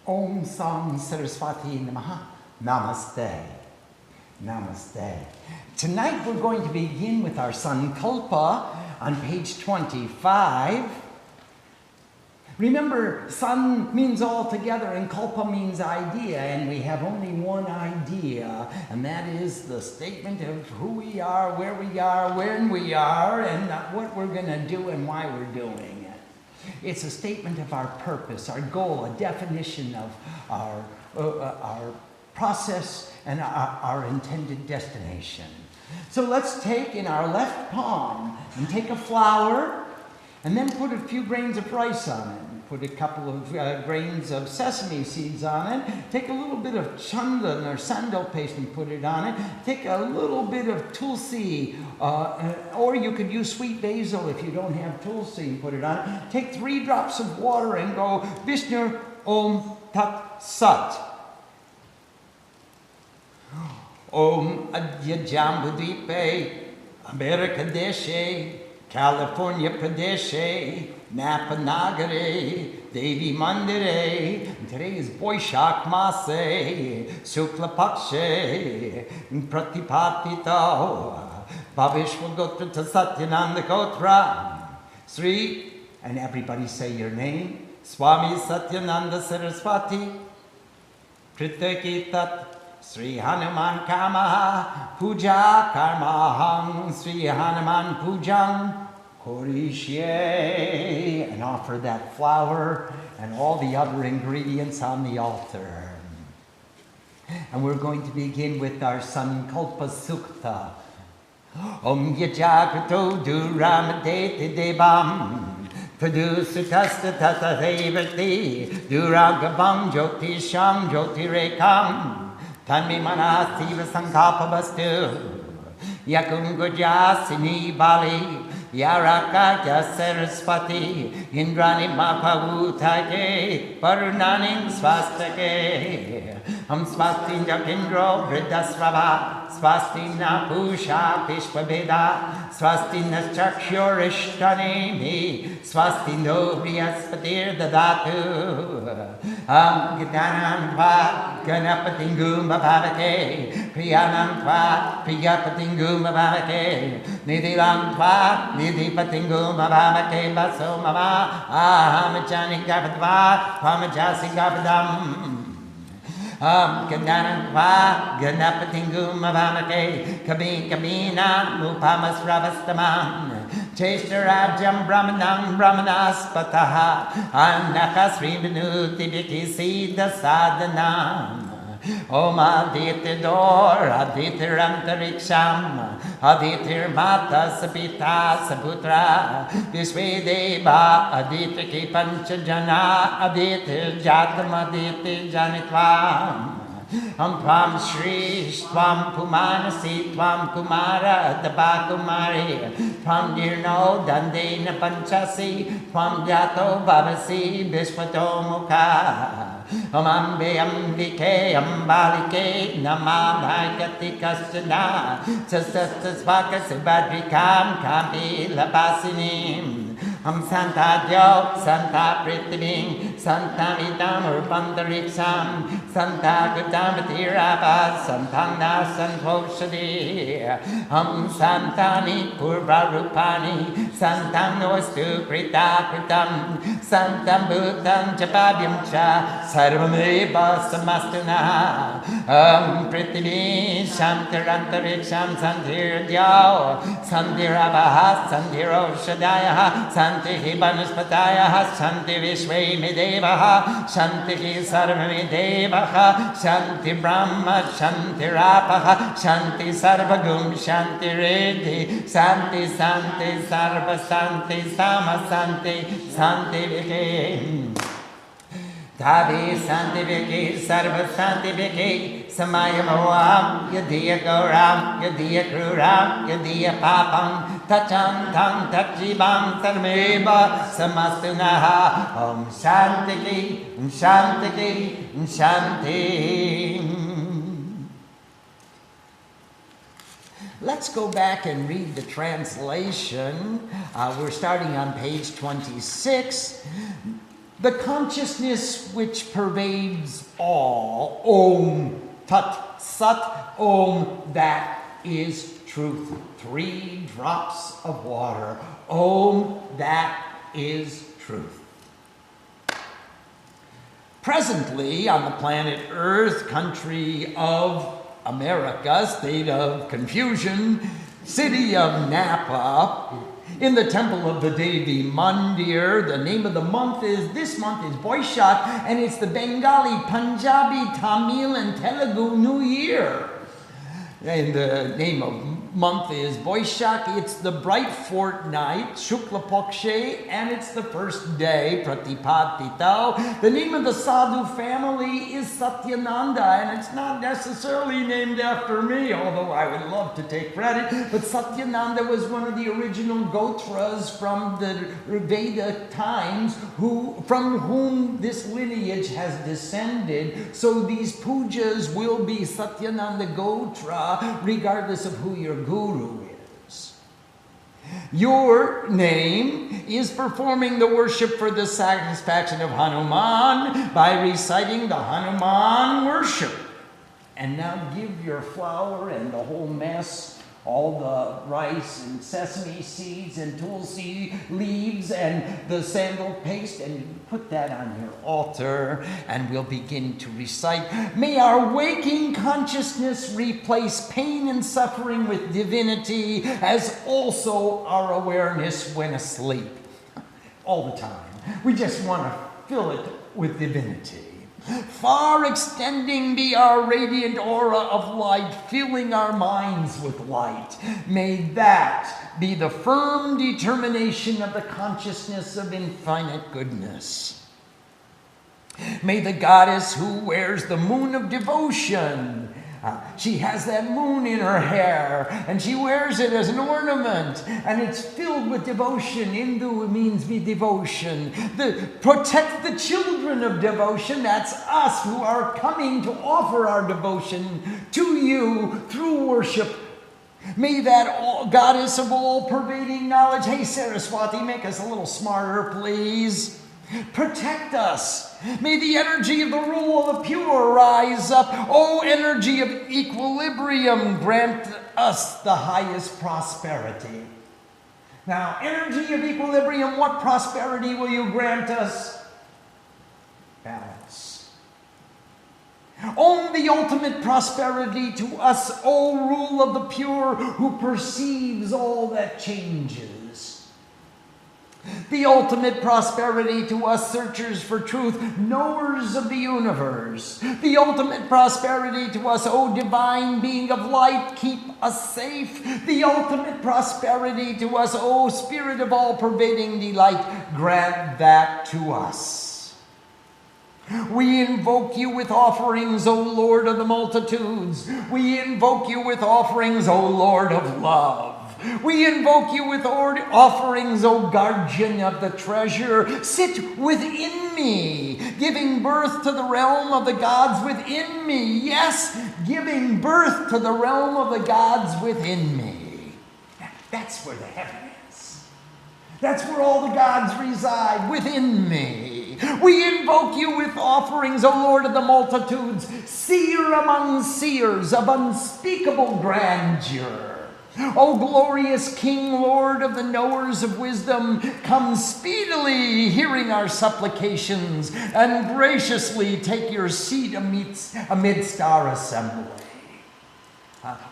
Om Sam Saraswati Namaha. Namaste. Namaste. Tonight we're going to begin with our Sankalpa on page 25. Remember, San means all together and Kalpa means idea, and we have only one idea, and that is the statement of who we are, where we are, when we are, and what we're going to do and why we're doing it. It's a statement of our purpose, our goal, a definition of our process and our intended destination. So let's take in our left palm and take a flower and then put a few grains of rice on it. Put a couple of grains of sesame seeds on it. Take a little bit of chandan or sandal paste and put it on it. Take a little bit of tulsi, or you could use sweet basil if you don't have tulsi and put it on it. Take 3 drops of water and go Vishnu Om Tat Sat. Om Adya Jambudvipe, America Deshe, California Pradesh, Napa Nagare, Devi Mandire. Today is Boishak Mase, Shukla Pakshe, Pratipatito, Bhavishwa Gotra to Satyananda Gotra. Sri, and everybody say your name. Swami Satyananda Saraswati, Pritekitat. Sri Hanuman Kamaha Puja Karmaham Sri Hanuman Pujam Korishye, and offer that flower and all the other ingredients on the altar. And we're going to begin with our Sankalpa Sukta. Om Yajagrato Duramadete Debam Padu Sutasta Tata Devati Duragabam Jyoti Sham Jyoti Rekam Tanmi Manastiva Sankapa Bastu Yakungujasini Bali Yaraka Saraswati Indrani Mapavutage Parunanim Swastake Swasti Jakindro Vridasrava Swasti Napusha Pishpabeda Swasti Naschakshurishtanemi Swasti Nobriaspatir Dadatu Gitananva Ganapatingum Bhavake Priyanantva Priyapatingum Bhavake Nidilantva Nidhi Patingum Bhavake Baso Mama Ahamachani Gavadva Pamajasi Gavadam Gananantva Ganapatingum Bhavake Kabin Kabina Mupamas Ravastamam Cheshtarajam Brahmanam Brahmanaspataha Anakasri Vinuti Vikisida Sadhanam Om Aditir Dor Aditir Antariksham Aditir Mata Sapita Saputra Visvedeva Aditir Ki Panchajana Aditir Jatam Aditir Janitvam Tvam Shri Tvam Pumanasi Tvam Kumara Dabakumari Tvam Nirno Dandena Panchasi Tvam Jato Bhavasi Vishwato Mukha Amambe Ambike Ambalike Namadayati Kastana Sastasvaka Sibadrikam Kampi Labasinim Santa Jo, Santa Pritibing, Santa Vidam Urbandarixam, Santa Gudamatirava, Santana Santoshadi, Santani Purva Rupani, Santam Nostu Krita Kritam, Santam Bhutam Japabyam Cha, Sarvameva Samastana, Pritibi, Shantarantarixam, Santir Dhyao, Santiravaha, Santiro Shadaya, Santi Banuspataya, Santi Vishwe Medevaha, Santi Sarvami Devaha, Santi Brahma, Santi Rapaha, Santi Sarvagum, Santi Redhi, Santi Santi Sarva Santi Sama Santi Santi Vike. Tavi Santi Vike, Sarva Santi Vike, Samayamoam, Yadiya Gauram, Yadiya Kruram, Yadiya Papam, Tacham Tam Tachibam Tarmeba, Samastunaha, Om Shanti, Shanti, Shanti. Let's go back and read the translation. We're starting on page 26. the consciousness which pervades all, Om Tat Sat Om, that is truth. 3 drops of water, Om, that is truth. Presently, on the planet Earth, country of America, state of confusion, city of Napa, in the temple of the Devi Mandir, the name of the month is, this month is Boishak, and it's the Bengali, Punjabi, Tamil, and Telugu New Year. And the name of month is Boishak. It's the bright fortnight, Shukla Pakshe, and it's the first day, Pratipatito. The name of the Sadhu family is Satyananda, and it's not necessarily named after me, although I would love to take credit. But Satyananda was one of the original Gotras from the Veda times, from whom this lineage has descended. So these pujas will be Satyananda Gotra, regardless of who your guru is. Your name is performing the worship for the satisfaction of Hanuman by reciting the Hanuman worship. And now give your flour and the whole mess, all the rice and sesame seeds and tulsi leaves and the sandal paste, and put that on your altar, and we'll begin to recite. May our waking consciousness replace pain and suffering with divinity, as also our awareness when asleep. All the time. We just want to fill it with divinity. Far extending be our radiant aura of light, filling our minds with light. May that be the firm determination of the consciousness of infinite goodness. May the goddess who wears the moon of devotion, she has that moon in her hair, and she wears it as an ornament, and it's filled with devotion. Hindu means be devotion. Protect the children of devotion. That's us who are coming to offer our devotion to you through worship. May that goddess of all-pervading knowledge, hey Saraswati, make us a little smarter, please. Protect us. May the energy of the rule of the pure rise up. O energy of equilibrium, grant us the highest prosperity. Now, energy of equilibrium, what prosperity will you grant us? Balance. Own the ultimate prosperity to us, O rule of the pure, who perceives all that changes. The ultimate prosperity to us, searchers for truth, knowers of the universe. The ultimate prosperity to us, O divine being of light, keep us safe. The ultimate prosperity to us, O spirit of all-pervading delight, grant that to us. We invoke you with offerings, O Lord of the multitudes. We invoke you with offerings, O Lord of love. We invoke you with offerings, O guardian of the treasure. Sit within me, giving birth to the realm of the gods within me. Yes, giving birth to the realm of the gods within me. That's where the heaven is. That's where all the gods reside, within me. We invoke you with offerings, O Lord of the multitudes, seer among seers of unspeakable grandeur. O glorious King, Lord of the knowers of wisdom, come speedily, hearing our supplications, and graciously take your seat amidst our assembly.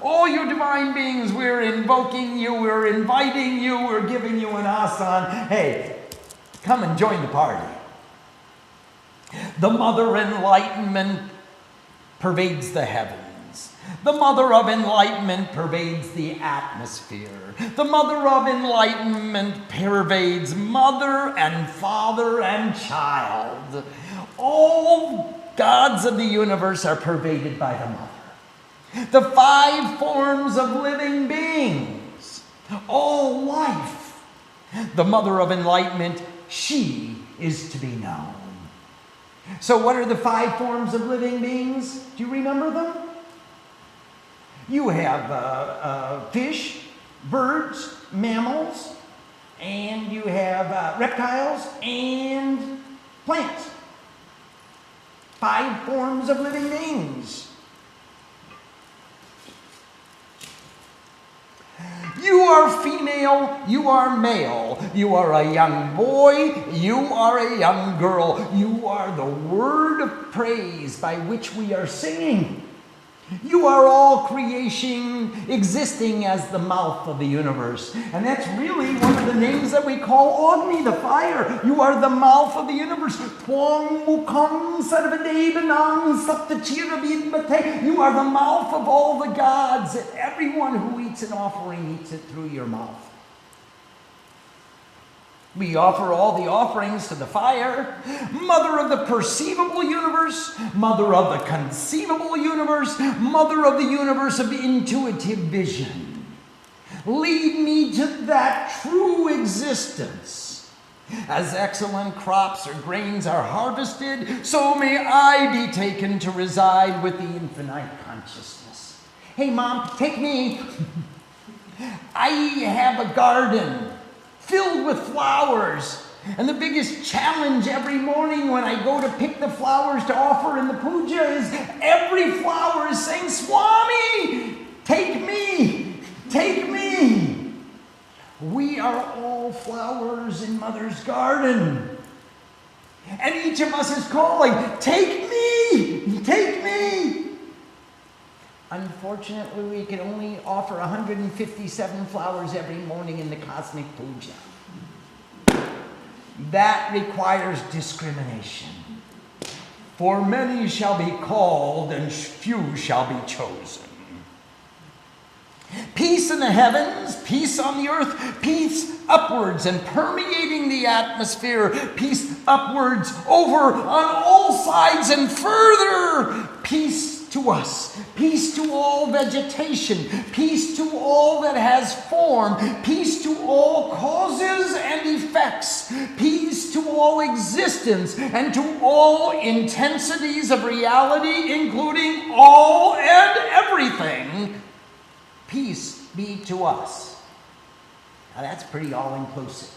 All you divine beings, we're invoking you, we're inviting you, we're giving you an asan. Hey, come and join the party. The Mother Enlightenment pervades the heavens. The Mother of Enlightenment pervades the atmosphere. The Mother of Enlightenment pervades mother and father and child. All gods of the universe are pervaded by the Mother. The 5 forms of living beings, all life. The Mother of Enlightenment, she is to be known. So what are the 5 forms of living beings? Do you remember them? You have fish, birds, mammals, and you have reptiles and Plants. 5 forms of living beings. You are female, you are male, you are a young boy, you are a young girl, you are the word of praise by which we are singing. You are all creation existing as the mouth of the universe. And that's really one of the names that we call Agni, the fire. You are the mouth of the universe. You are the mouth of all the gods. Everyone who eats an offering eats it through your mouth. We offer all the offerings to the fire, mother of the perceivable universe, mother of the conceivable universe, mother of the universe of intuitive vision. Lead me to that true existence. As excellent crops or grains are harvested, so may I be taken to reside with the infinite consciousness. Hey, Mom, take me. I have a garden filled with flowers. And the biggest challenge every morning when I go to pick the flowers to offer in the puja is every flower is saying, Swami, take me, take me. We are all flowers in Mother's garden. And each of us is calling, take me, take me. Unfortunately, we can only offer 157 flowers every morning in the cosmic puja. That requires discrimination. For many shall be called, and few shall be chosen. Peace in the heavens, peace on the earth, peace upwards and permeating the atmosphere, peace upwards over on all sides and further, peace to us, peace to all vegetation, peace to all that has form, peace to all causes and effects, peace to all existence and to all intensities of reality, including all and everything. Peace be to us. Now that's pretty all-inclusive.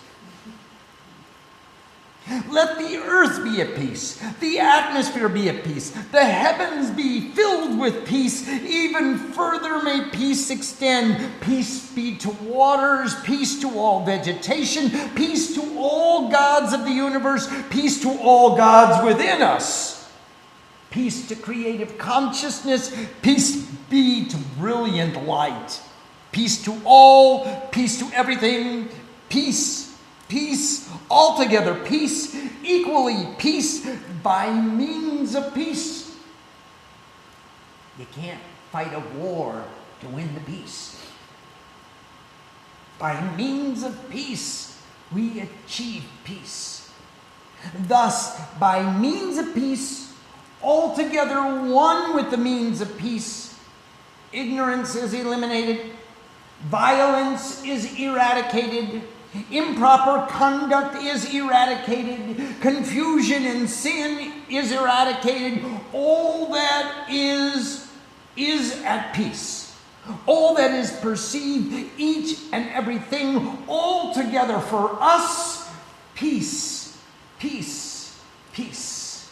Let the earth be at peace, the atmosphere be at peace, the heavens be filled with peace, even further may peace extend. Peace be to waters, peace to all vegetation, peace to all gods of the universe, peace to all gods within us. Peace to creative consciousness, peace be to brilliant light. Peace to all, peace to everything, peace, peace altogether, peace equally, peace by means of peace. You can't fight a war to win the peace. By means of peace, we achieve peace. Thus, by means of peace, altogether one with the means of peace, ignorance is eliminated, violence is eradicated, improper conduct is eradicated, confusion and sin is eradicated. All that is at peace. All that is perceived, each and everything, all together for us, peace, peace, peace.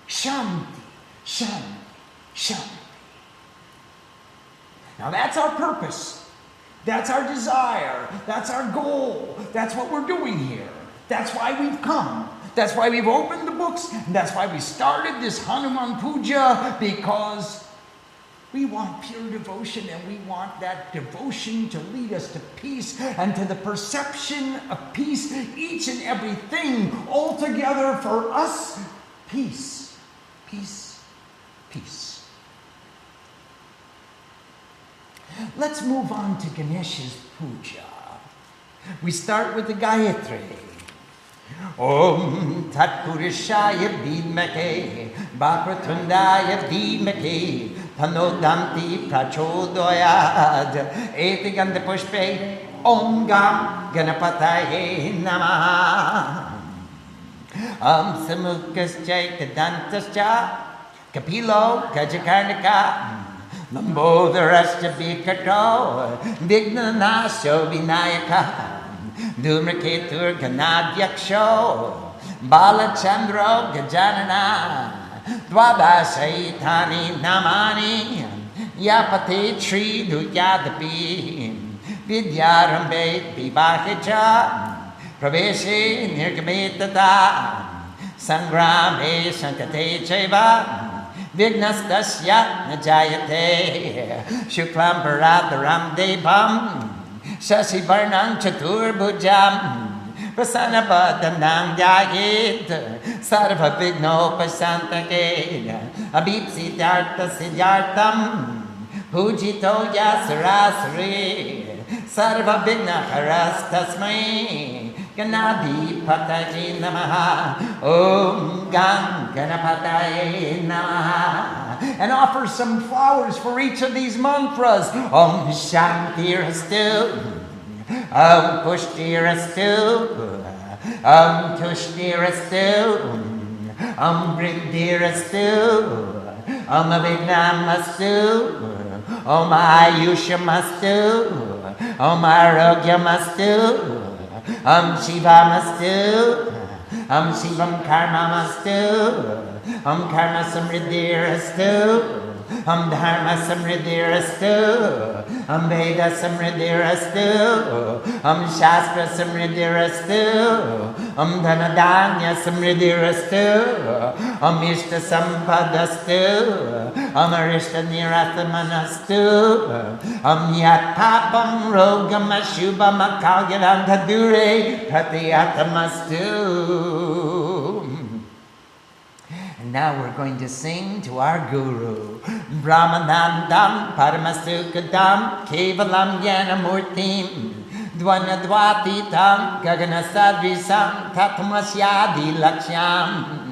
Shanti, shanti, shanti. Now that's our purpose. That's our desire. That's our goal. That's what we're doing here. That's why we've come. That's why we've opened the books. And that's why we started this Hanuman Puja, because we want pure devotion, and we want that devotion to lead us to peace and to the perception of peace, each and everything, all together for us, peace, peace, peace. Let's move on to Ganesha's puja. We start with the Gayatri. Om Tat Purishaya Vidmake Bhakratundaya Dhimake Tanodanti Prachodayad Eti Gandha Pushpe Om Gam Ganapataye Namaha Om Samukascha Kadantascha Kapilo Gajakarnika Lambodharascha Bikato Vignanasho Vinayaka Dhumraketur Ganadyaksho Balachandro Gajanana Dvadasaitani Namani Yapate Tri Duyadapi Vidyarambe Vivahicha Praveshe Nirgametata Sangrame Sankate Cheva Vignastasya Najayate Shuklam Paradaram Devam Shasi Varnam Chatur Bhujam Prasanabhadanam Yagit Sarva Vigno Pasantake Abhipsi Dharta Siddhartam Pujito Yasarasri Sarva Vigna Haras Tasmai Ganadi Pataji Namaha Om Gan Ganapataye Namaha, and offer some flowers for each of these mantras. Om Shantirastu, Om Pushtirastu, Om Tushtirastu, Om Vriddhirastu, Om Avignamastu, Om Ayushamastu, Om Arogyamastu, Om Shivamastu, Om Shivam Karmamastu, Om Karma Samriddhirastu, Om Dharma Samriddhirastu, Om Veda Samriddhirastu, Om Shastra Samriddhirastu, Om Dhanadanya Samriddhirastu, Om Ishta Sampadastu, Om Arishta Nirathamanastu, Om Yat Papam Rogam Ashubam Akalyanandadure Pratyatamastu. And now we're going to sing to our Guru. Brahmanandam Paramasukadam Kevalam Yanamurtim Dvanadvatitam Gaganasadrisam Tatmasyadi Laksham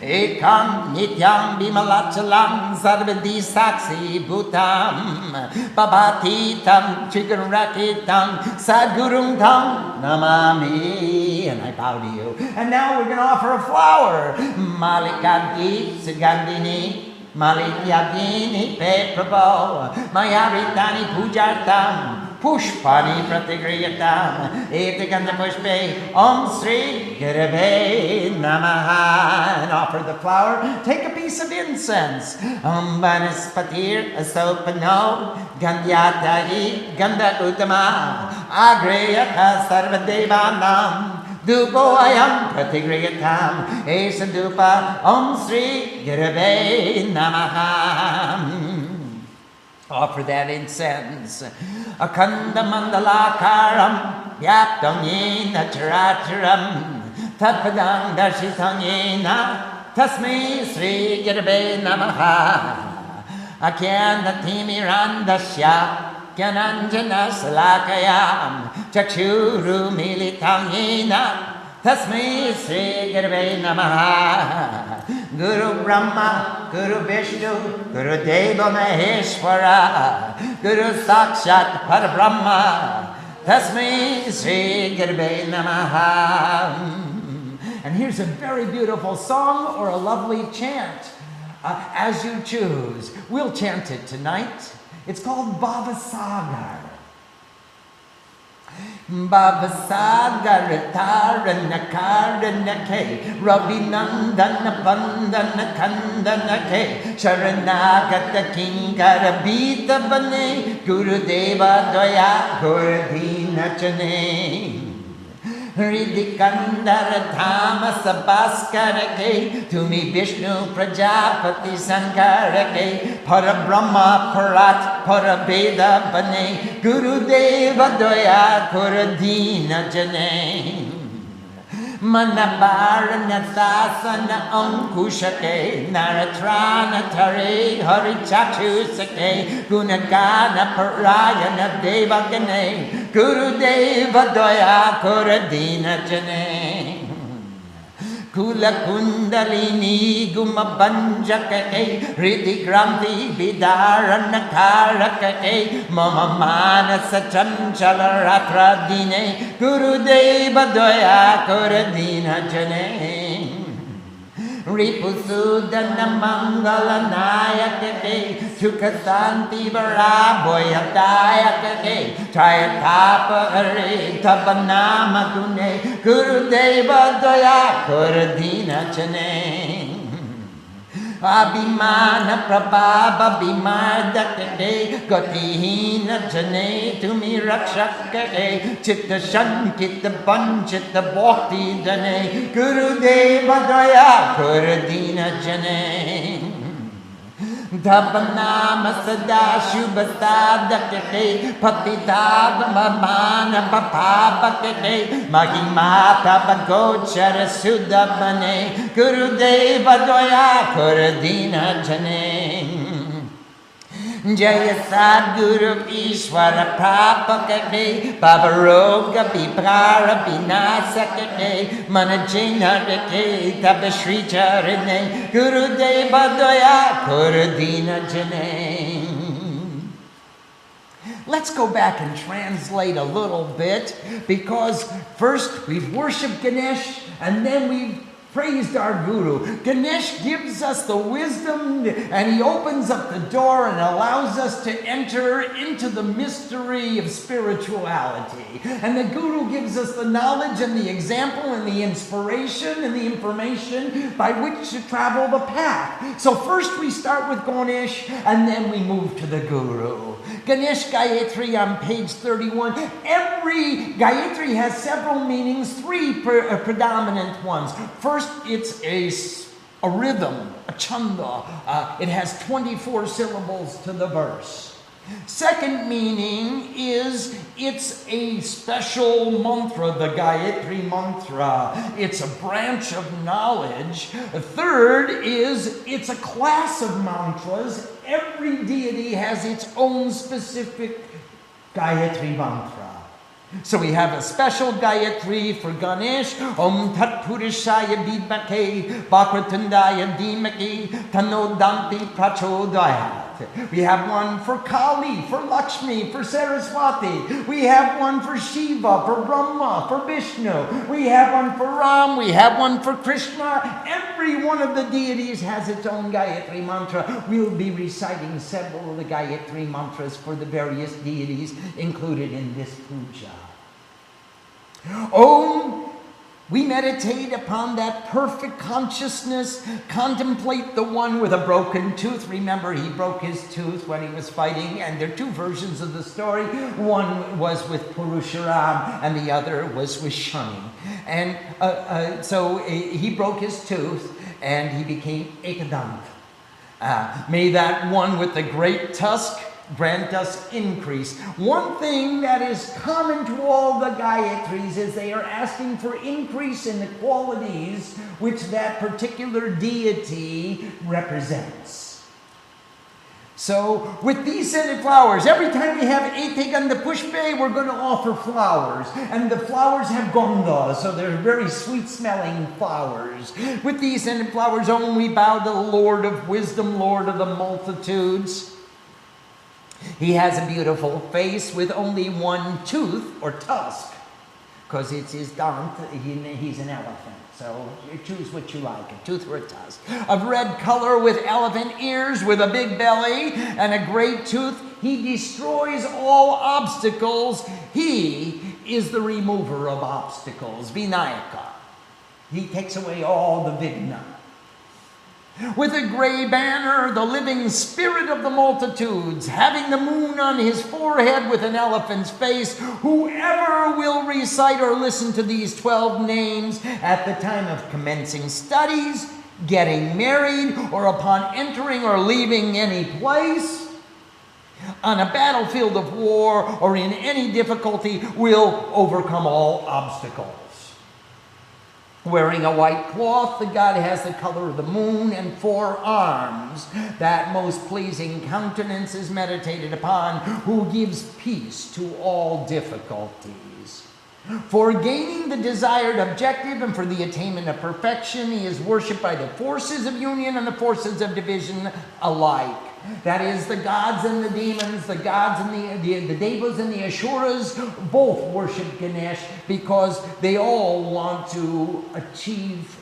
Ekam Nityam Bimalachalam Sarvadi Saksi Bhutam Babatitam Chikarrakitam Sadgurum Tam Namami. And I bow to you. And now we're going to offer a flower. Malikadi Sugandhini Malikyadini Pe Prabho Mayaritani Pujartam Pushpani Pratigriyatam Etikanda Pushpe Om Sri Gurave Namaha. And offer the flower. Take a piece of incense. Om Vanaspatir Asopano Gandhyatahi Gandha Uttama Agreyaka Sarvadevanam Dupo Ayam Pratigriyatam Esa Dupa Om Sri Gurave Namaha. Offer that incense. Akanda Mandalakaram Yaptam Yena Characharam Tapadang Darshitam Yena Tasmai Sri Gurave Namaha. Akyanda Timirandasya Kyananjana Salakayam Chakshuru Militam Yena Tasmai Sri Gurave Namaha. Guru Brahma, Guru Vishnu, Guru Deva Maheshwara, Guru Sakshat Parabrahma, Tasmai Sri Gurave Namaha. And here's a very beautiful song or a lovely chant, as you choose. We'll chant it tonight. It's called Bhava Sagara. Bhavasagara Tarana Karana Ke Ravinandana Bandana Kandana Ke Sharanagata Kinkara Bita Bane Gurudeva Daya Guradina Chane Hridikandara Tamasa Bhaskara Ke Tumi Vishnu Prajapati Sankara Ke Parabrahma Parat Parabeda Bane Gurudeva Daya Kuradina Jane Manabarana Sasana Ankushake Naratrana Tare Harichachusake Gunagana Parayana Devagane Gurudeva Daya Kuradina Jane Kula Kundalini Gumabanjaka Ridi Granthi Vidharana Karaka Mama Manasa Chanchala Ratra Dine Gurudeva Daya Kuradina Jane Ripusudana Mangala Nayakade, Chukasanti Baraboyatayakade, Trayatapa Are, Tabanama Dune, Gurudeva Doya, Kuradina Chane. Abhimana Prabhava Bhimadakade, Gotihina Jane, Tumi Rakshakade, Chitta Shankita Banchita Bhakti Jane, Gurudeva Daya, Kuradina Jane. Dhavanama Sada Shubhasadakade, Patitava Mamana Papapakade, Mahimata Bagochara Sudabane, Gurudeva Doya, Kuradina Jane. Jaya Sadguru Ishwara Prabhakade, Bhavaroga Viprara Vinasakade, Manajena Deke, Tabashri Charane, Gurudeva Doya, Kuradina Jane. Let's go back and translate a little bit, because first we've worshipped Ganesh and then we've praised our Guru. Ganesh gives us the wisdom and he opens up the door and allows us to enter into the mystery of spirituality. And the Guru gives us the knowledge and the example and the inspiration and the information by which to travel the path. So first we start with Ganesh and then we move to the Guru. Ganesh Gayatri on page 31. Every Gayatri has several meanings, three predominant ones. First, it's a rhythm, a chanda. It has 24 syllables to the verse. Second meaning is it's a special mantra, the Gayatri mantra. It's a branch of knowledge. Third is it's a class of mantras. Every deity has its own specific Gayatri mantra. So we have a special Gayatri for Ganesh. Om Tat Purishaya Vidmake, Vakratundaya Dhimaki, Tanodanti Prachodayat. We have one for Kali, for Lakshmi, for Saraswati. We have one for Shiva, for Brahma, for Vishnu. We have one for Ram. We have one for Krishna. Every one of the deities has its own Gayatri mantra. We'll be reciting several of the Gayatri mantras for the various deities included in this puja. Om. We meditate upon that perfect consciousness, contemplate the one with a broken tooth. Remember, he broke his tooth when he was fighting, and there are two versions of the story. One was with Purusharam, and the other was with Shani. And so he broke his tooth, and he became Ekadant. May that one with the great tusk grant us increase. One thing that is common to all the Gayatris is they are asking for increase in the qualities which that particular deity represents. So with these scented flowers, every time we have Ete Gandha Pushpe, we're going to offer flowers. And the flowers have Gandha, so they're very sweet-smelling flowers. With these scented flowers, we bow to the Lord of wisdom, Lord of the multitudes. He has a beautiful face with only one tooth or tusk, because it's his dant. He's an elephant. So you choose what you like, a tooth or a tusk. Of red color with elephant ears, with a big belly and a great tooth. He destroys all obstacles. He is the remover of obstacles, Vinayaka. He takes away all the vigna. With a gray banner, the living spirit of the multitudes, having the moon on his forehead with an elephant's face, whoever will recite or listen to these 12 names at the time of commencing studies, getting married, or upon entering or leaving any place, on a battlefield of war, or in any difficulty, will overcome all obstacles. Wearing a white cloth, the god has the color of the moon and 4 arms. That most pleasing countenance is meditated upon, who gives peace to all difficulties. For gaining the desired objective and for the attainment of perfection, he is worshipped by the forces of union and the forces of division alike. That is, the gods and the demons, the gods and the devas and the asuras both worship Ganesh because they all want to achieve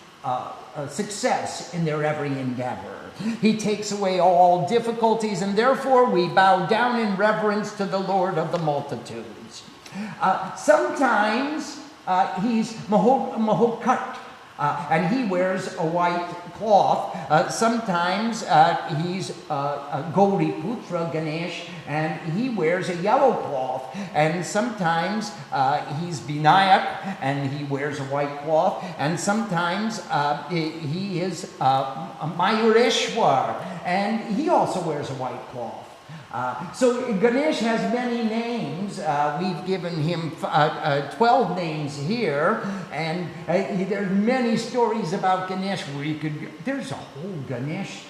success in their every endeavor. He takes away all difficulties, and therefore we bow down in reverence to the Lord of the multitudes. Sometimes he's Mahokat, and he wears a white cloth. Sometimes he's Gauri Putra Ganesh, and he wears a yellow cloth. And sometimes he's Vinayak, and he wears a white cloth. And sometimes he is Mayureshwar, and he also wears a white cloth. So Ganesh has many names. We've given him 12 names here, and there's many stories about Ganesh where you could. There's a whole Ganesh,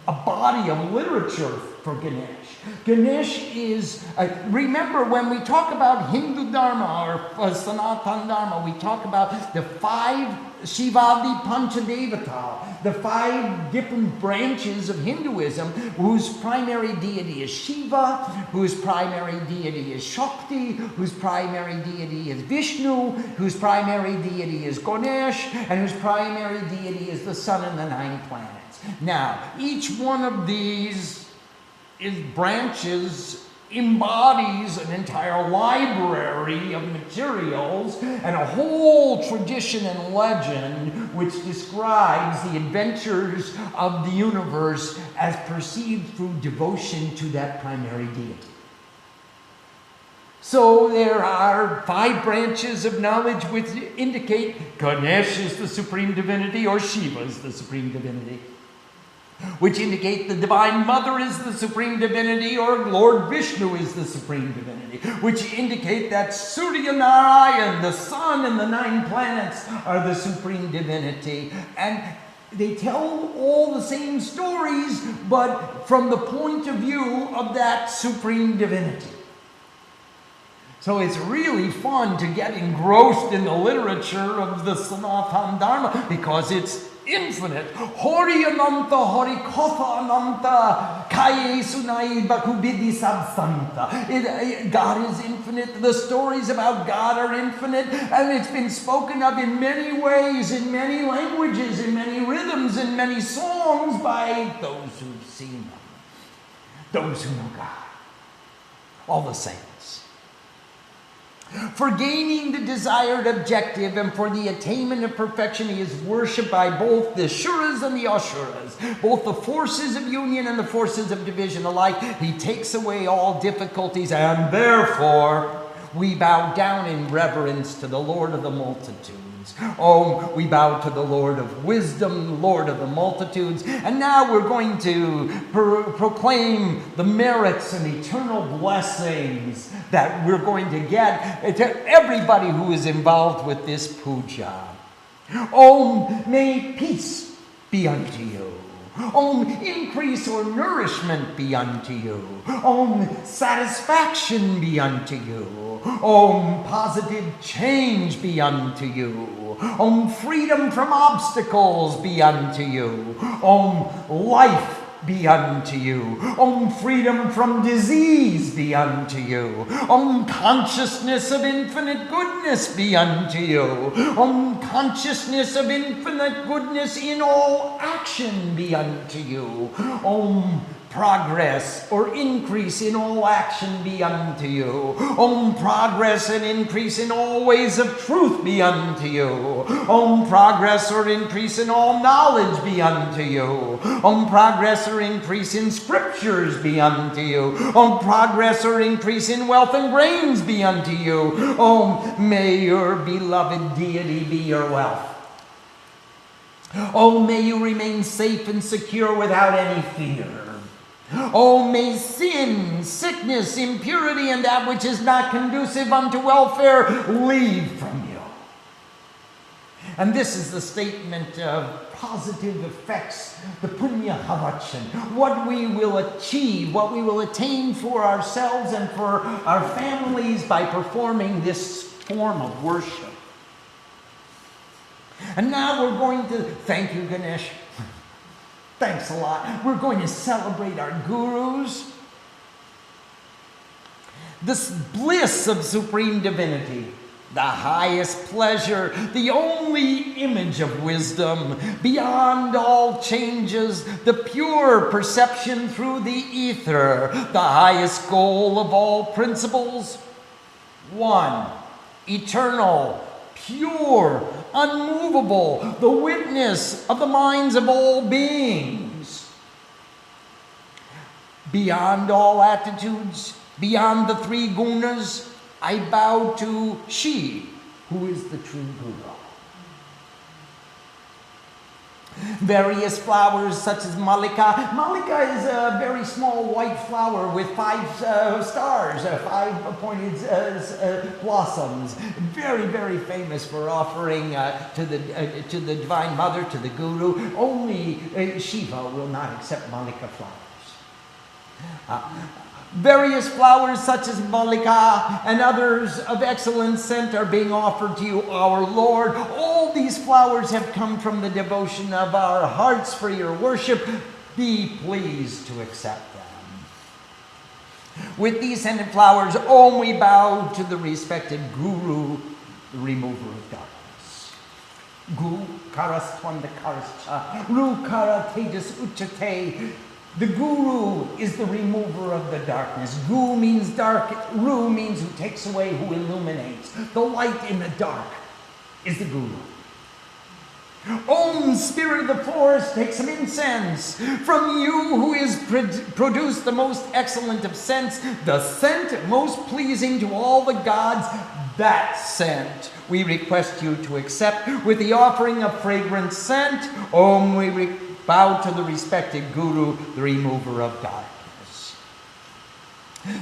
a body of literature for Ganesh. Ganesh is. Remember, when we talk about Hindu Dharma or Sanatana Dharma, we talk about the 5 Shivadi Panchadevata, the 5 different branches of Hinduism, whose primary deity is Shiva, whose primary deity is Shakti, whose primary deity is Vishnu, whose primary deity is Ganesh, and whose primary deity is the sun and the 9 planets. Now, each one of these branches embodies an entire library of materials and a whole tradition and legend which describes the adventures of the universe as perceived through devotion to that primary deity. So there are 5 branches of knowledge which indicate Ganesh is the supreme divinity or Shiva is the supreme divinity, which indicate the Divine Mother is the supreme divinity or Lord Vishnu is the supreme divinity, which indicate that Surya Narayan, the sun and the 9 planets are the supreme divinity. And they tell all the same stories, but from the point of view of that supreme divinity. So it's really fun to get engrossed in the literature of the Sanatana Dharma because it's infinite. Hori Ananta, Hori Kotha Ananta, Kaye Sunai Bakubidi Sabsanta. God is infinite. The stories about God are infinite, and it's been spoken of in many ways, in many languages, in many rhythms, in many songs by those who've seen them, those who know God, all the saints. For gaining the desired objective and for the attainment of perfection, he is worshipped by both the Shuras and the Ashuras, both the forces of union and the forces of division alike. He takes away all difficulties, and therefore we bow down in reverence to the Lord of the multitudes. Oh, we bow to the Lord of wisdom, Lord of the multitudes. And now we're going to proclaim the merits and eternal blessings that we're going to get to everybody who is involved with this puja. Om, may peace be unto you. Om, increase or nourishment be unto you. Om, satisfaction be unto you. Om, positive change be unto you. Om, freedom from obstacles be unto you. Om, life be unto you. Om, freedom from disease be unto you. Om, consciousness of infinite goodness be unto you. Om, consciousness of infinite goodness in all action be unto you. Om, progress or increase in all action be unto you. Om, progress and increase in all ways of truth be unto you. Om, progress or increase in all knowledge be unto you. Om, progress or increase in scriptures be unto you. Om, progress or increase in wealth and brains be unto you. Om, may your beloved deity be your wealth. Oh, may you remain safe and secure without any fear. Oh, may sin, sickness, impurity, and that which is not conducive unto welfare leave from you. And this is the statement of positive effects, the Punya Havachana, what we will achieve, what we will attain for ourselves and for our families by performing this form of worship. And now we're going to, thank you, Ganesh. Thanks a lot. We're going to celebrate our gurus. This bliss of supreme divinity. the highest pleasure, the only image of wisdom, beyond all changes, the pure perception through the ether, the highest goal of all principles. One, eternal, pure, unmovable, the witness of the minds of all beings. Beyond all attitudes, beyond the three gunas, I bow to she, who is the true Guru. Various flowers such as Malika. Malika is a very small white flower with 5 stars, 5 pointed blossoms. Very, very famous for offering to the Divine Mother, to the Guru. Only Shiva will not accept Malika flowers. Various flowers such as Malika and others of excellent scent are being offered to you, our Lord. All these flowers have come from the devotion of our hearts for your worship. Be pleased to accept them. With these scented flowers, Om, we bow to the respected Guru, the remover of darkness. Gu karas twanda karascha, ru kara tejas uchate. The Guru is the remover of the darkness. Gu means dark. Ru means who takes away, who illuminates. The light in the dark is the Guru. Om, spirit of the forest, take some incense. From you who is produced the most excellent of scents, the scent most pleasing to all the gods, that scent we request you to accept with the offering of fragrant scent. Om, we bow to the respected Guru, the remover of darkness.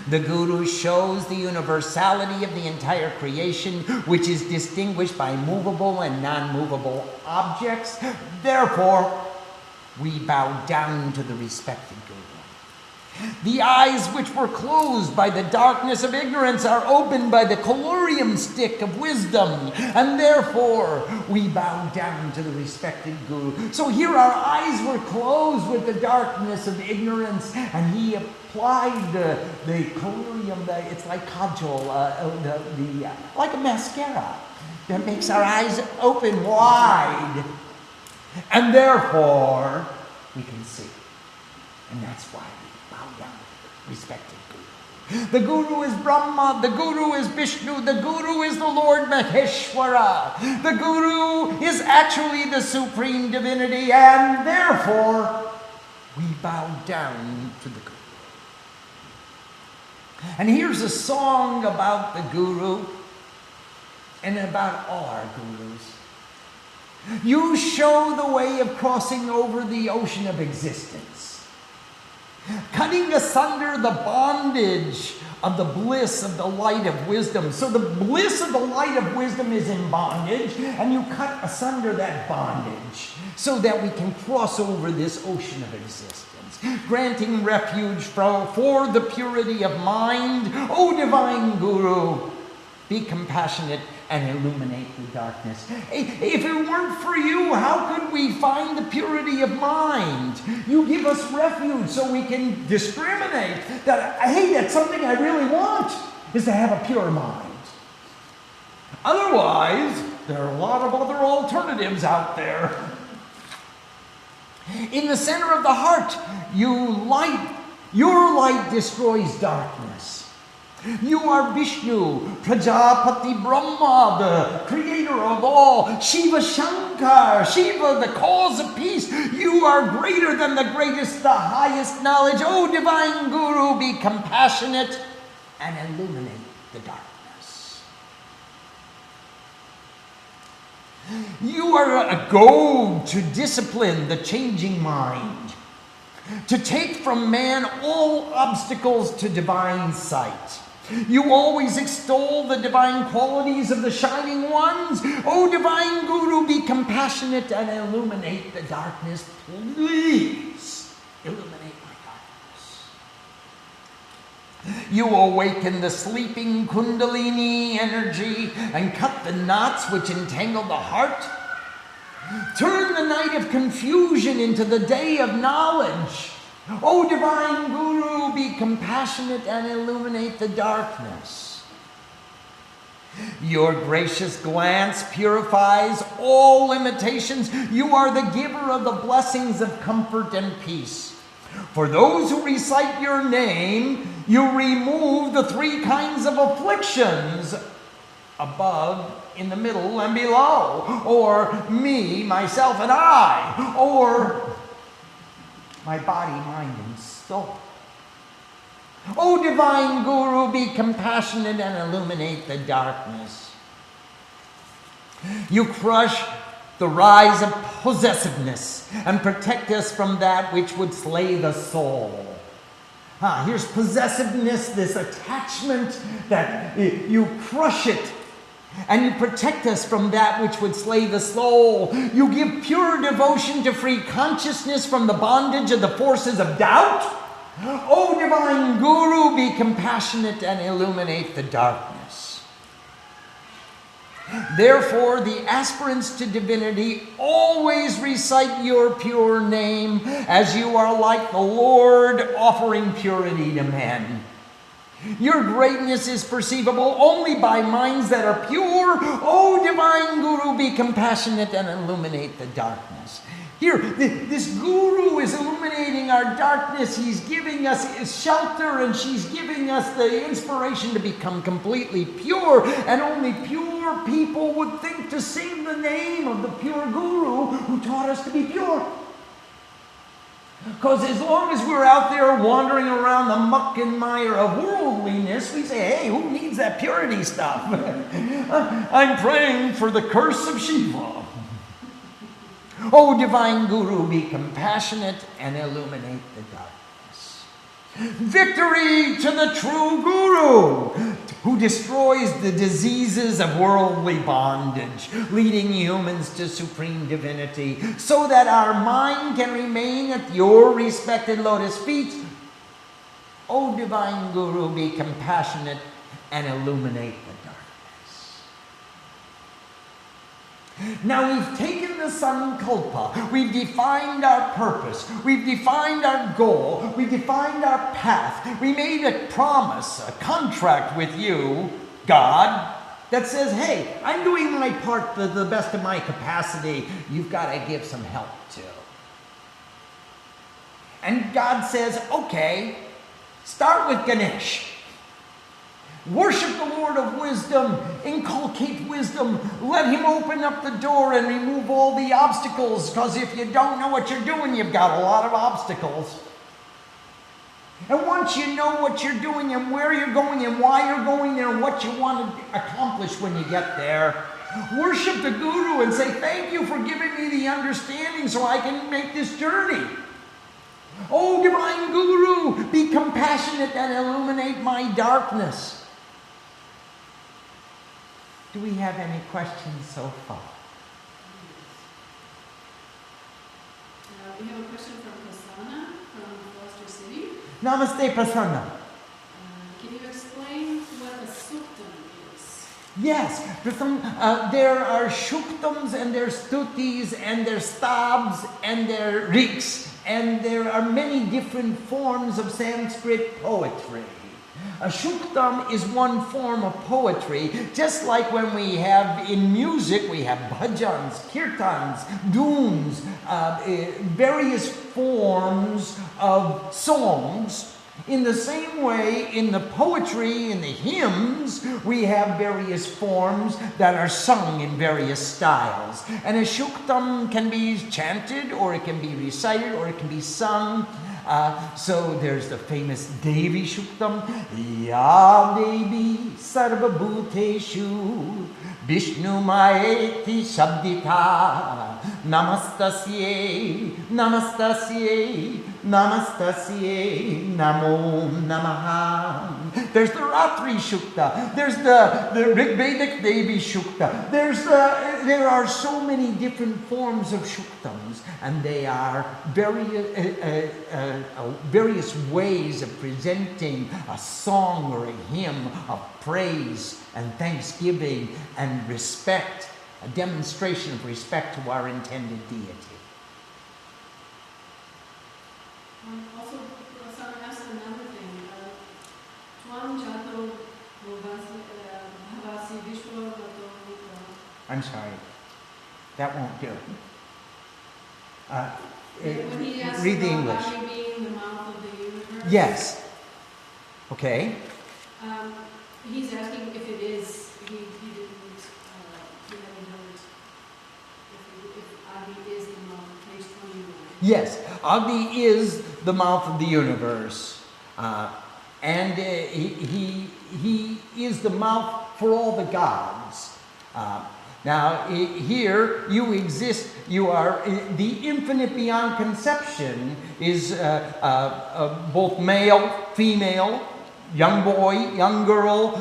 The Guru shows the universality of the entire creation, which is distinguished by movable and non-movable objects. Therefore, we bow down to the respected Guru. The eyes which were closed by the darkness of ignorance are opened by the colurium stick of wisdom, and therefore we bow down to the respected Guru. So here our eyes were closed with the darkness of ignorance, and he applied the colurium, it's like kajal, like a mascara that makes our eyes open wide, and therefore we can see. And that's why respected Guru. The Guru is Brahma, the Guru is Vishnu, the Guru is the Lord Maheshwara. The Guru is actually the supreme divinity, and therefore we bow down to the Guru. And here's a song about the Guru and about all our Gurus. You show the way of crossing over the ocean of existence, cutting asunder the bondage of the bliss of the light of wisdom. So the bliss of the light of wisdom is in bondage, and you cut asunder that bondage so that we can cross over this ocean of existence, granting refuge for the purity of mind. O divine Guru, be compassionate and illuminate the darkness. If it weren't for you, how could we find the purity of mind? You give us refuge so we can discriminate that, hey, that's something I really want, is to have a pure mind. Otherwise, there are a lot of other alternatives out there. In the center of the heart, your light destroys darkness. You are Vishnu, Prajapati Brahma, the creator of all, Shiva Shankar, Shiva, the cause of peace. You are greater than the greatest, the highest knowledge. O divine Guru, be compassionate and illuminate the darkness. You are a goad to discipline the changing mind, to take from man all obstacles to divine sight. You always extol the divine qualities of the shining ones. O divine Guru, be compassionate and illuminate the darkness. Please illuminate my darkness. You awaken the sleeping Kundalini energy and cut the knots which entangle the heart. Turn the night of confusion into the day of knowledge. O divine Guru, be compassionate and illuminate the darkness. Your gracious glance purifies all limitations. You are the giver of the blessings of comfort and peace. For those who recite your name, you remove the three kinds of afflictions, above, in the middle, and below, or me, myself, and I, or my body, mind, and soul. O divine Guru, be compassionate and illuminate the darkness. You crush the rise of possessiveness and protect us from that which would slay the soul. Here's possessiveness, this attachment that you crush it, and you protect us from that which would slay the soul. You give pure devotion to free consciousness from the bondage of the forces of doubt. O divine Guru, be compassionate and illuminate the darkness. Therefore, the aspirants to divinity always recite your pure name, as you are like the Lord offering purity to men. Your greatness is perceivable only by minds that are pure. O divine Guru, be compassionate and illuminate the darkness. Here, this Guru is illuminating our darkness. He's giving us shelter, and she's giving us the inspiration to become completely pure. And only pure people would think to sing the name of the pure Guru who taught us to be pure. Because as long as we're out there wandering around the muck and mire of worldliness, we say, hey, who needs that purity stuff? I'm praying for the curse of Shiva. O divine Guru, be compassionate and illuminate the darkness. Victory to the true Guru, who destroys the diseases of worldly bondage, leading humans to supreme divinity, so that our mind can remain at your respected lotus feet. O divine Guru, be compassionate and illuminate the darkness. Now we've taken the Sankalpa, we've defined our purpose, we've defined our goal, we've defined our path, we made a promise, a contract with you, God, that says, hey, I'm doing my part to the best of my capacity, you've got to give some help too. And God says, okay, start with Ganesha. Worship the Lord of wisdom, inculcate wisdom, let him open up the door and remove all the obstacles, because if you don't know what you're doing, you've got a lot of obstacles. And once you know what you're doing and where you're going and why you're going there and what you want to accomplish when you get there, worship the Guru and say, thank you for giving me the understanding so I can make this journey. Oh, divine Guru, be compassionate and illuminate my darkness. Do we have any questions so far? We have a question from Prasanna from Foster City. Namaste, Prasanna. Can you explain what a suktam is? Yes, there are shuktams and there are stutis and there are stabs and there are riks, and there are many different forms of Sanskrit poetry. A shuktam is one form of poetry, just like when we have in music, we have bhajans, kirtans, dooms, various forms of songs. In the same way, in the poetry, in the hymns, we have various forms that are sung in various styles. And a shuktam can be chanted, or it can be recited, or it can be sung. So there's the famous Devi Shuktam. Ya Devi Sarva Bhuteshu Vishnu Maeti Shabdita Namastasye Namastasye Namastasye Namo Namaha. There's the Ratri Shukta. There's the Rigvedic Devi Shukta. There are so many different forms of Shuktams, and they are various ways of presenting a song or a hymn of praise and thanksgiving and respect, a demonstration of respect to our intended deity. Also, someone asked another thing. Tvam jato bhavasi vishwa I'm sorry. That won't do. When he asks Read the about English. Bhava being the mouth of the universe. Yes. Okay. He's asking if it is. He didn't. He hadn't heard if Adi is the mouth. Page 21. Yes, Adi is the mouth of the universe, and he is the mouth for all the gods. Now, here you exist, you are, the infinite beyond conception is both male, female, young boy, young girl,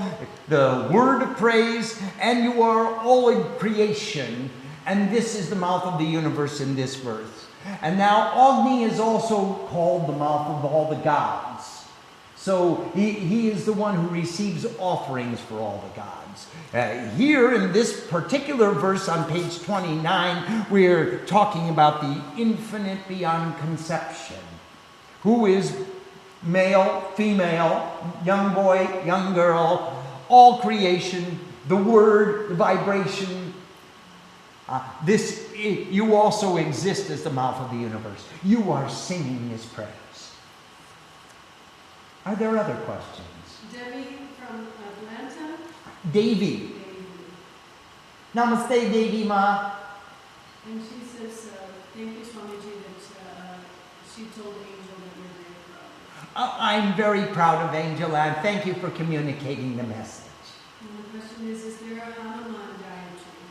the word of praise, and you are all in creation. And this is the mouth of the universe in this verse. And now Agni is also called the mouth of all the gods. So he is the one who receives offerings for all the gods. Here in this particular verse on page 29, we're talking about the infinite beyond conception, who is male, female, young boy, young girl, all creation, the word, the vibration. You also exist as the mouth of the universe. You are singing his praise. Are there other questions? Debbie from Atlanta. Davy. Namaste, Davy Ma. And she says, thank you, Swamiji, that she told Angel that you're very proud. I'm very proud of Angela, and thank you for communicating the message. And the question is there a Hanuman Gayatri?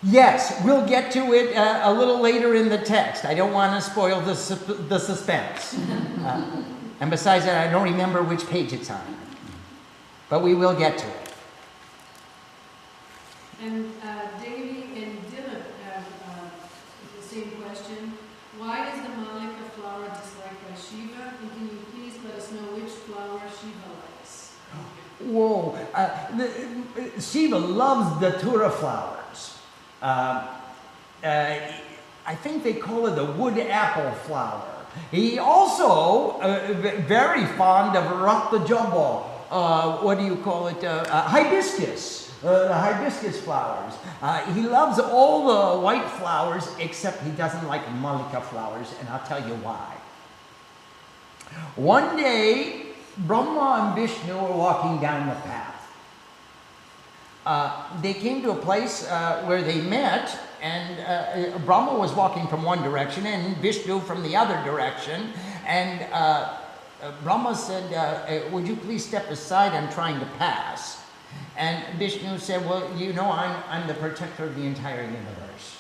Yes, we'll get to it a little later in the text. I don't want to spoil the suspense. And besides that, I don't remember which page it's on. But we will get to it. And Davy and Dylan have the same question. Why is the Malika flower disliked by Shiva? And can you please let us know which flower Shiva likes? Whoa. Shiva loves the Datura flowers. I think they call it the wood apple flower. He also very fond of Rakta Jumbo. What do you call it? Hibiscus. The hibiscus flowers. He loves all the white flowers except he doesn't like Malika flowers, and I'll tell you why. One day, Brahma and Vishnu were walking down the path. They came to a place where they met, and Brahma was walking from one direction and Vishnu from the other direction. And Brahma said, would you please step aside? I'm trying to pass. And Vishnu said, well, you know, I'm the protector of the entire universe.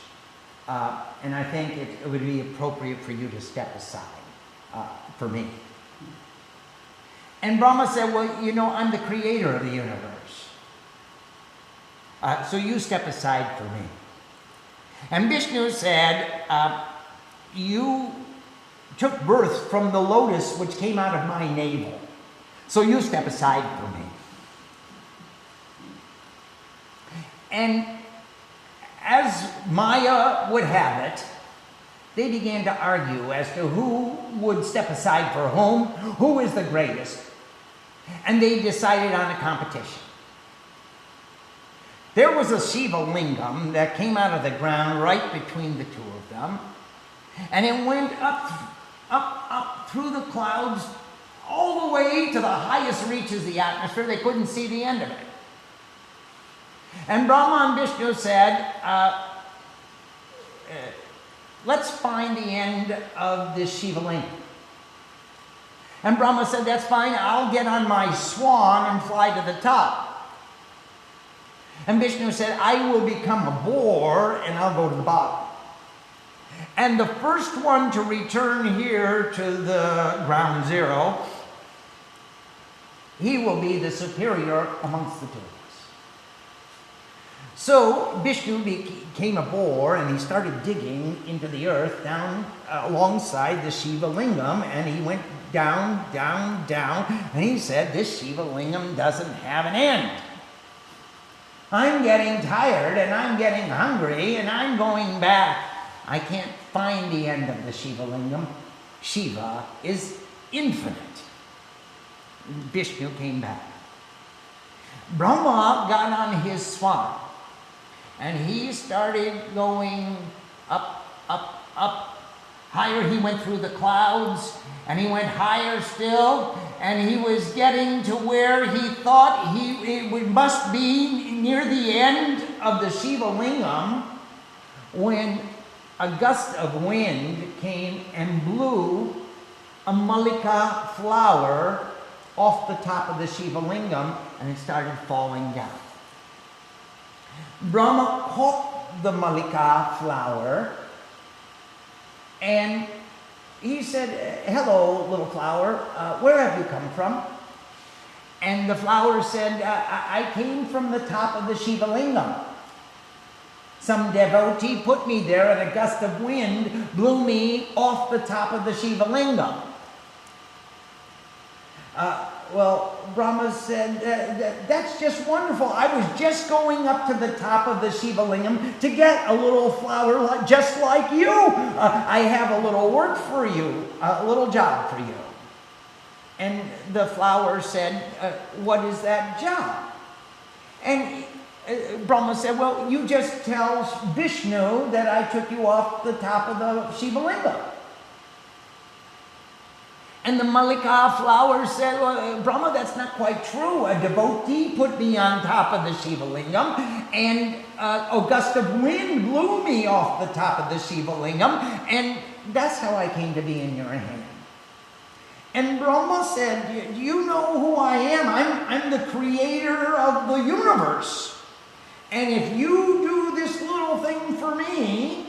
And I think it would be appropriate for you to step aside for me. And Brahma said, well, you know, I'm the creator of the universe. So you step aside for me. And Vishnu said, you took birth from the lotus which came out of my navel. So you step aside for me. And as Maya would have it, they began to argue as to who would step aside for who is the greatest. And they decided on a competition. There was a Shiva lingam that came out of the ground right between the two of them. And it went up through the clouds all the way to the highest reaches of the atmosphere. They couldn't see the end of it. And Brahma and Vishnu said, let's find the end of this Shiva lingam. And Brahma said, that's fine, I'll get on my swan and fly to the top. And Vishnu said, I will become a boar and I'll go to the bottom. And the first one to return here to the ground zero, he will be the superior amongst the two of us. So Vishnu became a boar and he started digging into the earth down alongside the Shiva lingam, and he went down, down, down, and he said, this Shiva lingam doesn't have an end. I'm getting tired and I'm getting hungry and I'm going back. I can't find the end of the Shiva lingam. Shiva is infinite. Vishnu came back. Brahma got on his swan. And he started going up, up, up. Higher, he went through the clouds, and he went higher still, and he was getting to where he thought it must be near the end of the Shiva Lingam, when a gust of wind came and blew a Mallika flower off the top of the Shiva Lingam, and it started falling down. Brahma caught the Mallika flower, and he said, "Hello, little flower, where have you come from?" And the flower said, I came from the top of the Shiva Lingam. Some devotee put me there, and a gust of wind blew me off the top of the Shiva Lingam. Well, Brahma said, that's just wonderful. I was just going up to the top of the Shiva Lingam to get a little flower just like you. I have a little work for you, a little job for you. And the flower said, what is that job? And Brahma said, well, you just tell Vishnu that I took you off the top of the Shiva Lingam. And the Mallika flower said, well, Brahma, that's not quite true. A devotee put me on top of the Shiva Lingam, and a gust of wind blew me off the top of the Shiva Lingam, and that's how I came to be in your hand. And Brahma said, do you know who I am? I'm the creator of the universe. And if you do this little thing for me,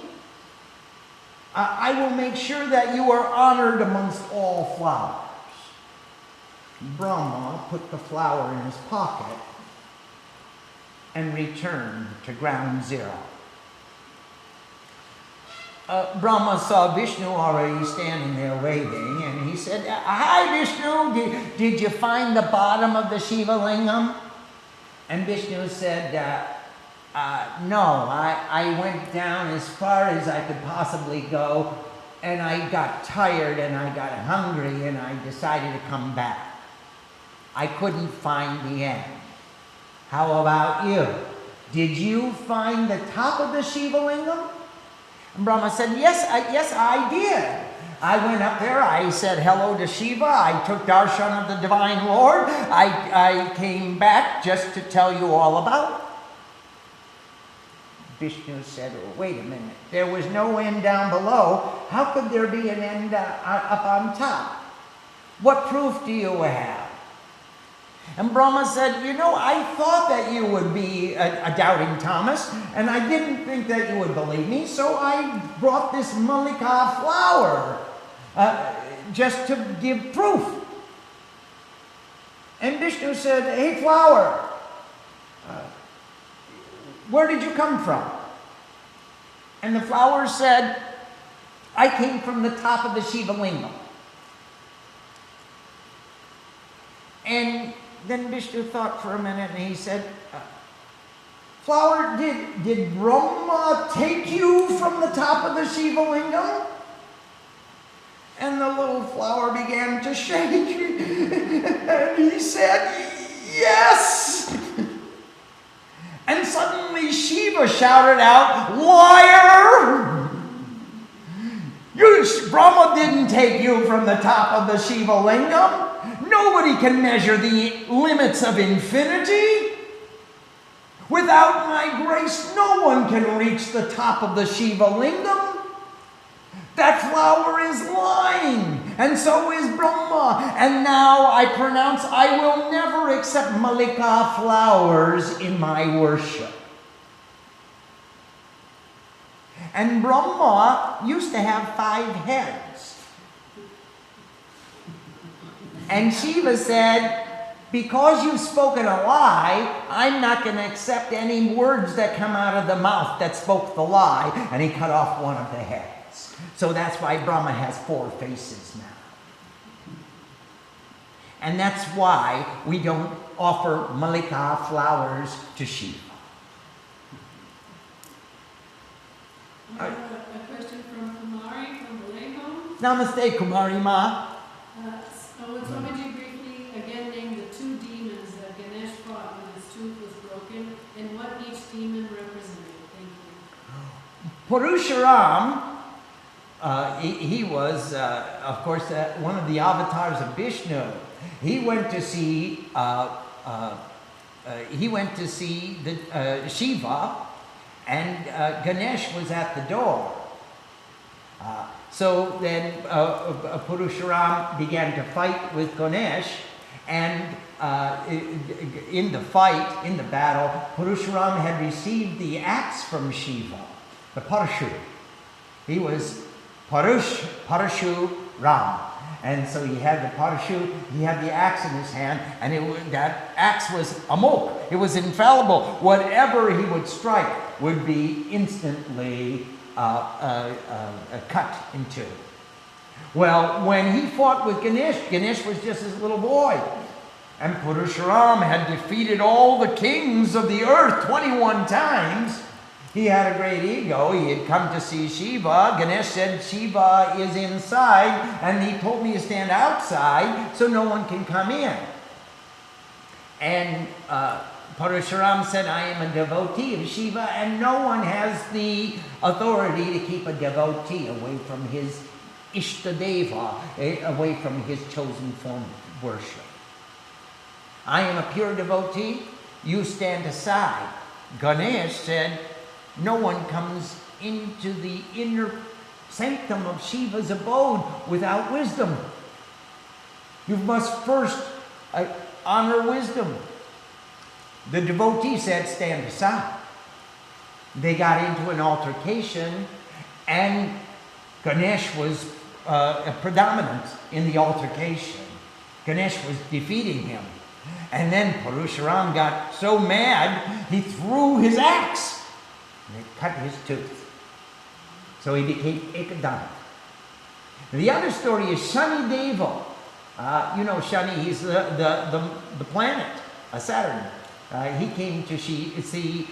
I will make sure that you are honored amongst all flowers. Brahma put the flower in his pocket and returned to ground zero. Brahma saw Vishnu already standing there waiting, and he said, hi Vishnu, did you find the bottom of the Shiva Lingam? And Vishnu said, no, I went down as far as I could possibly go, and I got tired and I got hungry, and I decided to come back. I couldn't find the end. How about you? Did you find the top of the Shiva Lingam? And Brahma said, yes, I did. I went up there, I said hello to Shiva, I took darshan of the Divine Lord, I came back just to tell you all about it. Vishnu said, wait a minute, there was no end down below. How could there be an end up on top? What proof do you have? And Brahma said, you know, I thought that you would be a doubting Thomas, and I didn't think that you would believe me, so I brought this Mallika flower just to give proof. And Vishnu said, hey flower, where did you come from? And the flower said, I came from the top of the Shiva Lingam. And then Vishnu thought for a minute, and he said, flower, did Brahma take you from the top of the Shiva Lingam? And the little flower began to shake, and he said, yes! And suddenly Shiva shouted out, liar! Brahma didn't take you from the top of the Shiva Lingam. Nobody can measure the limits of infinity. Without my grace, no one can reach the top of the Shiva Lingam. That flower is lying, and so is Brahma. And now I pronounce I will never accept Mallika flowers in my worship. And Brahma used to have 5 heads. And Shiva said, because you've spoken a lie, I'm not going to accept any words that come out of the mouth that spoke the lie. And he cut off one of the heads. So that's why Brahma has 4 faces now. And that's why we don't offer Mallika flowers to Shiva. A question from Kumari from Vallejo. Namaste, Kumari Ma. Would Swamiji briefly again name the 2 demons that Ganesh fought when his tooth was broken, and what each demon represented? Parashuram, he was, of course, one of the avatars of Vishnu. He went to see the Shiva, and Ganesh was at the door. So then Parashuram began to fight with Ganesh, and in the fight, in the battle, Parashuram had received the axe from Shiva, the Parashu. He was Parashuram. And so he had the Parashu, he had the axe in his hand, and that axe was amok. It was infallible. Whatever he would strike would be instantly cut in two. Well, when he fought with Ganesh, Ganesh was just his little boy. And Parashuram had defeated all the kings of the earth 21 times. He had a great ego. He had come to see Shiva. Ganesh said, Shiva is inside, and he told me to stand outside so no one can come in. And Parashuram said, I am a devotee of Shiva, and no one has the authority to keep a devotee away from his Ishtadeva, away from his chosen form of worship. I am a pure devotee, you stand aside. Ganesh said, no one comes into the inner sanctum of Shiva's abode without wisdom. You must first honor wisdom. The devotee said, stand aside. They got into an altercation, and Ganesh was predominant in the altercation. Ganesh was defeating him. And then Parashuram got so mad, he threw his axe. And it cut his tooth. So he became Ekadanta. The other story is Shani Deva. You know Shani, he's the planet, Saturn. He came to see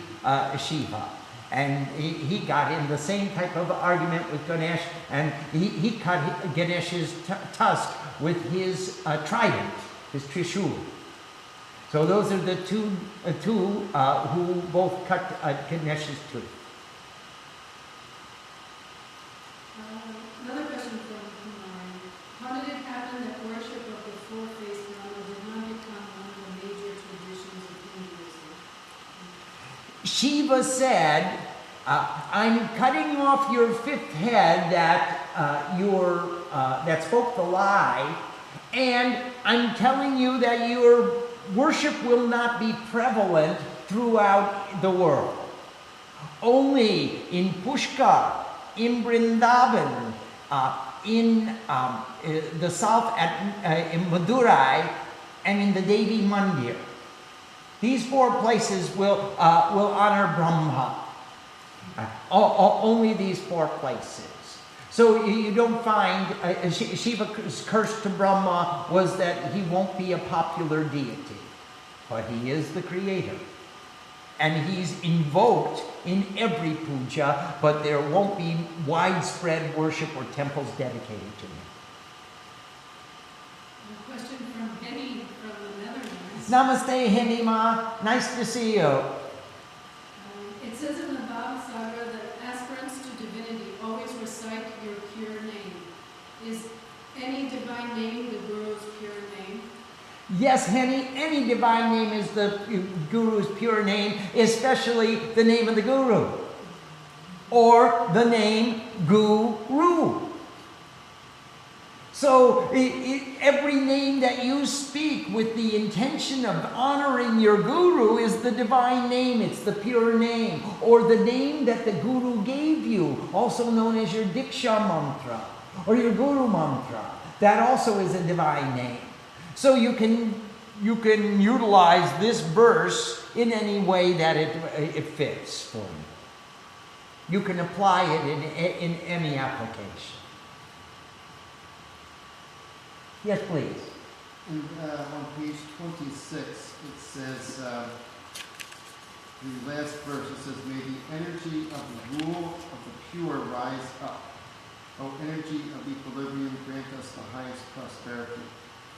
Shiva. And he got in the same type of argument with Ganesh. And he cut Ganesh's tusk with his trident, his Trishul. So those are the two who both cut Ganesh's tooth. Another question from Kumar. How did it happen that worship of the four-faced Brahma did not become one of the major traditions of Hinduism? Shiva said, I'm cutting off your fifth head that spoke the lie, and I'm telling you that your worship will not be prevalent throughout the world. Only in Pushkar, in Vrindavan, in the south in Madurai, and in the Devi Mandir. These four places will honor Brahma. Only these four places. So you don't find, Shiva's curse to Brahma was that he won't be a popular deity, but he is the creator. And he's invoked in every puja, but there won't be widespread worship or temples dedicated to him. A question from Henny from the Netherlands. Namaste, Henima. Nice to see you. It says in the Bhava Sagara that aspirants to divinity always recite your pure name. Is any divine name the Guru's pure name? Yes, Henny, any divine name is the Guru's pure name, especially the name of the Guru. Or the name Guru. So every name that you speak with the intention of honoring your Guru is the divine name. It's the pure name. Or the name that the Guru gave you, also known as your Diksha mantra or your Guru mantra. That also is a divine name. So you can utilize this verse in any way that it fits for you. You can apply it in any application. Yes, please. And on page 26, it says, the last verse, it says, may the energy of the rule of the pure rise up. O energy of equilibrium, grant us the highest prosperity.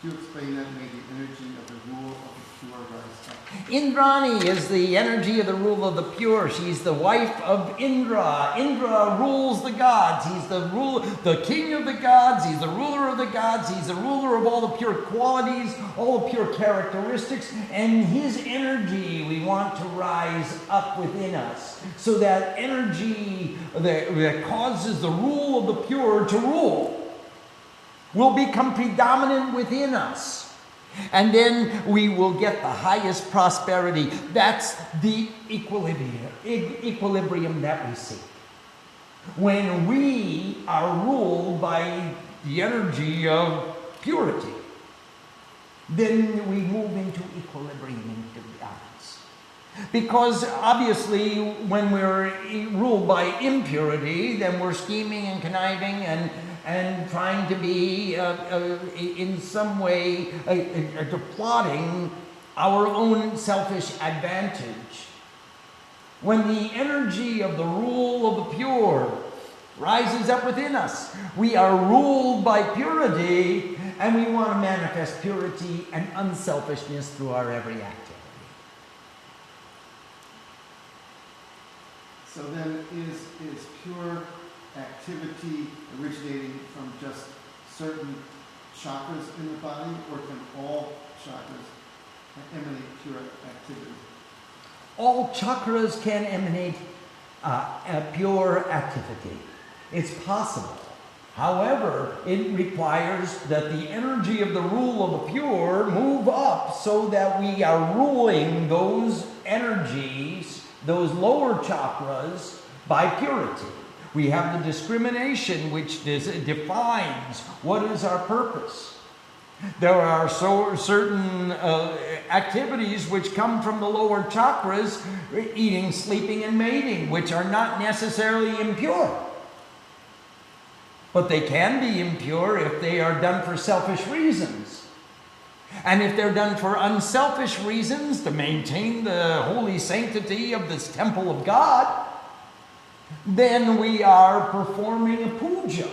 Could you explain that? May the energy of the rule of the pure rise up. Indrani is the energy of the rule of the pure. She's the wife of Indra. Indra rules the gods. He's the king of the gods. He's the ruler of the gods. He's the ruler of all the pure qualities, all the pure characteristics. And his energy we want to rise up within us. So that energy that causes the rule of the pure to rule will become predominant within us. And then we will get the highest prosperity. That's the equilibrium that we seek. When we are ruled by the energy of purity, then we move into equilibrium, into balance. Because obviously when we're ruled by impurity, then we're scheming and conniving and trying to be in some way plotting our own selfish advantage. When the energy of the rule of the pure rises up within us, we are ruled by purity, and we want to manifest purity and unselfishness through our every activity. So then is pure activity originating from just certain chakras in the body, or can all chakras emanate pure activity? All chakras can emanate pure activity. It's possible. However, it requires that the energy of the rule of the pure move up so that we are ruling those energies, those lower chakras, by purity. We have the discrimination which defines what is our purpose. There are certain activities which come from the lower chakras, eating, sleeping, and mating, which are not necessarily impure. But they can be impure if they are done for selfish reasons. And if they're done for unselfish reasons to maintain the holy sanctity of this temple of God, then we are performing a puja.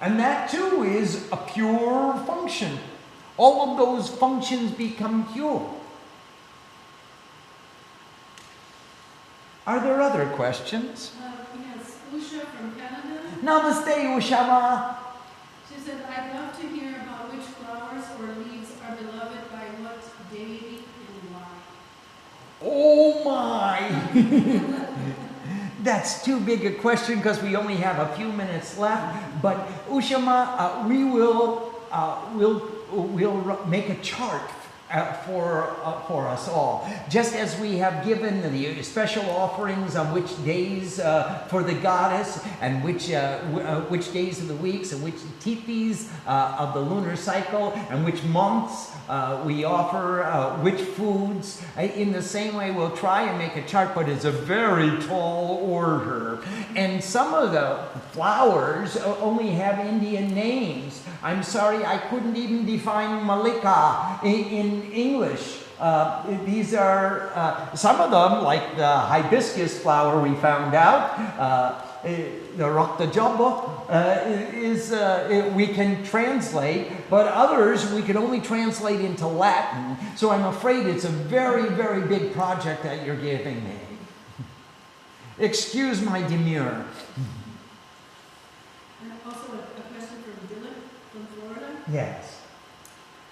And that too is a pure function. All of those functions become pure. Are there other questions? Yes, Usha from Canada. Namaste, Ushama. She said, I'd love to hear about which flowers or leaves are beloved by what deity and why. Oh my! That's too big a question because we only have a few minutes left. But Ushama, we'll make a chart for us all. Just as we have given the special offerings on which days for the goddess, and which days of the weeks, and which tithis of the lunar cycle, and which months we offer which foods. In the same way, we'll try and make a chart, but it's a very tall order. And some of the flowers only have Indian names. I'm sorry, I couldn't even define Malika in English. These are some of them, like the hibiscus flower we found out, the Rakta Jabba, we can translate, but others we can only translate into Latin. So I'm afraid it's a very, very big project that you're giving me. Excuse my demur. And also a question from Dylan from Florida. Yes.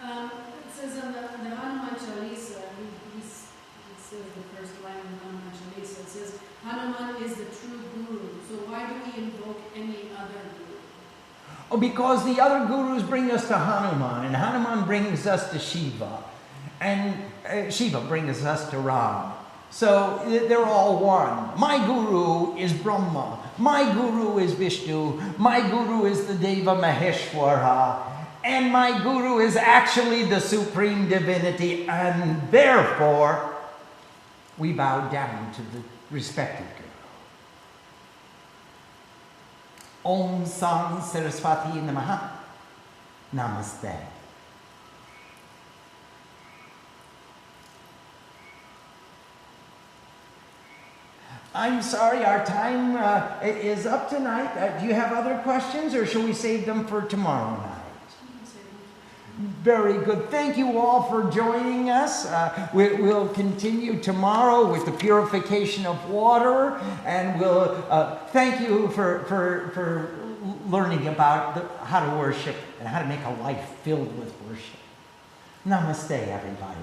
It says on the Hanuman Chalisa, it says the first line of Hanuman Chalisa, it says, Hanuman is the true guru. So why do we invoke any other guru? Oh, because the other gurus bring us to Hanuman, and Hanuman brings us to Shiva, and Shiva brings us to Ram. So they're all one. My guru is Brahma. My guru is Vishnu. My guru is the Deva Maheshwara. And my guru is actually the supreme divinity, and therefore we bow down to the respected guru. Om Sam Saraswati Namaha. Namaste. I'm sorry, our time is up tonight. Do you have other questions, or shall we save them for tomorrow night? Very good. Thank you all for joining us. We'll continue tomorrow with the purification of water, and we'll thank you for learning about how to worship and how to make a life filled with worship. Namaste, everybody.